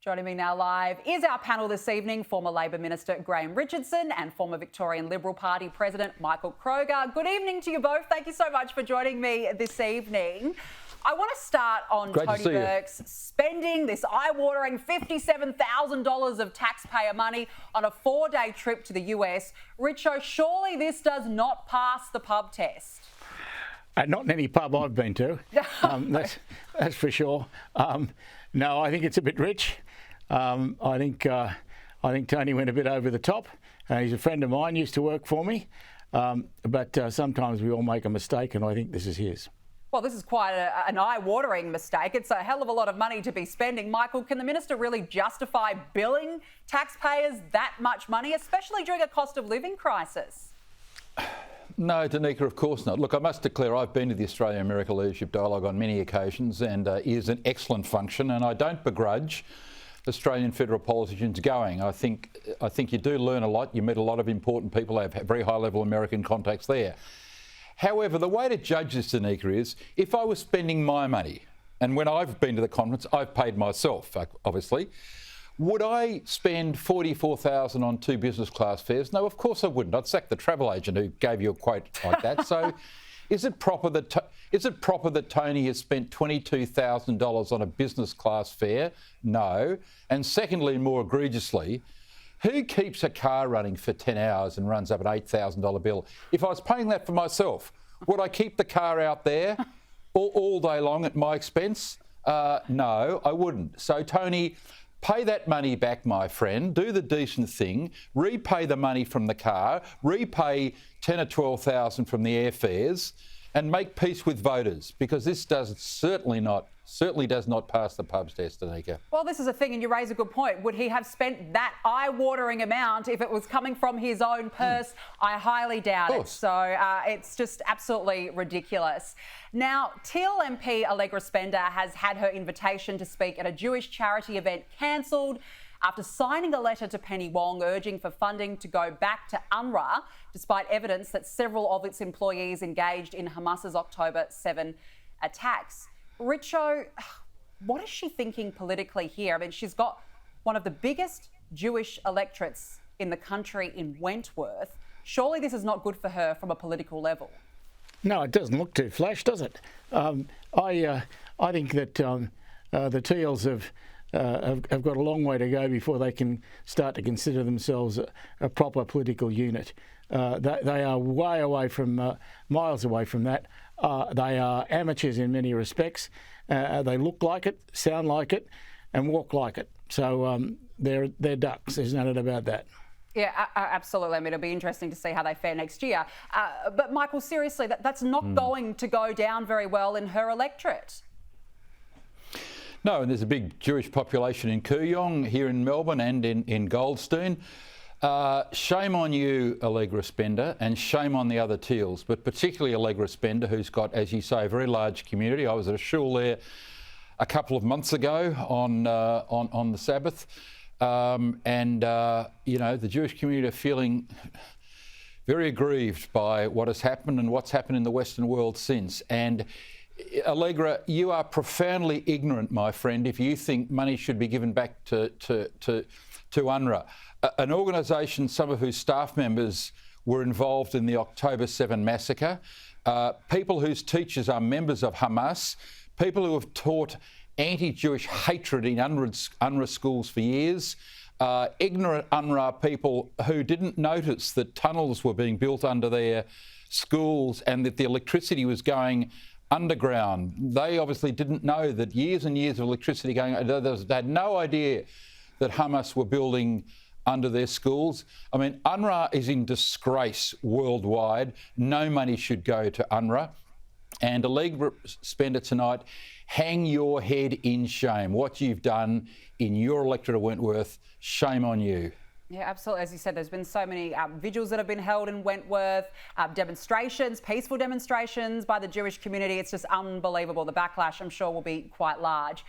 Joining me now live is our panel this evening, former Labor Minister Graham Richardson and former Victorian Liberal Party President Michael Kroger. Good evening to you both. Thank you so much for joining me this evening. I want to start on Tony Burke's spending this eye-watering $57,000 of taxpayer money on a 4-day trip to the US. Richo, surely this does not pass the pub test. Not in any pub I've been to, that's for sure. No, I think it's a bit rich. I think Tony went a bit over the top. He's a friend of mine, used to work for me, but sometimes we all make a mistake, and I think this is his. Well, this is quite an eye-watering mistake. It's a hell of a lot of money to be spending. Michael, can the minister really justify billing taxpayers that much money, especially during a cost of living crisis? No, Danica, of course not. Look, I must declare I've been to the Australia-America Leadership Dialogue on many occasions, and it is an excellent function, and I don't begrudge Australian federal politicians going. I think you do learn a lot. You meet a lot of important people, have very high-level American contacts there. However, the way to judge this, Danica, is if I was spending my money, and when I've been to the conference, I've paid myself, obviously, would I spend $44,000 on 2 business class fares? No, of course I wouldn't. I'd sack the travel agent who gave you a quote like that. So is it proper that Tony has spent $22,000 on a business class fare? No. And secondly, more egregiously, who keeps a car running for 10 hours and runs up an $8,000 bill? If I was paying that for myself, would I keep the car out there all day long at my expense? No, I wouldn't. So, Tony, pay that money back, my friend. Do the decent thing. Repay the money from the car. Repay $10,000 or $12,000 from the airfares, and make peace with voters, because this certainly does not pass the pubs test, Danica. Well, this is a thing, and you raise a good point. Would he have spent that eye-watering amount if it was coming from his own purse? I highly doubt it. So it's just absolutely ridiculous. Now, Teal MP Allegra Spender has had her invitation to speak at a Jewish charity event cancelled after signing a letter to Penny Wong urging for funding to go back to UNRWA, despite evidence that several of its employees engaged in Hamas's October 7 attacks. Richo, what is she thinking politically here? I mean, she's got one of the biggest Jewish electorates in the country in Wentworth. Surely this is not good for her from a political level. No, it doesn't look too flash, does it? I think that the Teals have got a long way to go before they can start to consider themselves a proper political unit. They are way away from, miles away from that. They are amateurs in many respects. They look like it, sound like it, and walk like it. So they're ducks. There's no doubt about that. Yeah, absolutely. I mean, it'll be interesting to see how they fare next year. But Michael, seriously, that's not going to go down very well in her electorate. No, and there's a big Jewish population in Kooyong, here in Melbourne, and in Goldstein. Shame on you, Allegra Spender, and shame on the other Teals, but particularly Allegra Spender, who's got, as you say, a very large community. I was at a shul there a couple of months ago on the Sabbath, and you know, the Jewish community are feeling very aggrieved by what has happened and what's happened in the Western world since. And Allegra, you are profoundly ignorant, my friend, if you think money should be given back to UNRWA, an organisation some of whose staff members were involved in the October 7 massacre, people whose teachers are members of Hamas, people who have taught anti-Jewish hatred in UNRWA schools for years, ignorant UNRWA people who didn't notice that tunnels were being built under their schools and that the electricity was going underground. They obviously didn't know that years and years of electricity going, they had no idea that Hamas were building under their schools. I mean, UNRWA is in disgrace worldwide. No money should go to UNRWA. And Allegra Spender tonight, hang your head in shame. What you've done in your electorate of Wentworth, shame on you. Yeah, absolutely. As you said, there's been so many vigils that have been held in Wentworth, demonstrations, peaceful demonstrations by the Jewish community. It's just unbelievable. The backlash, I'm sure, will be quite large.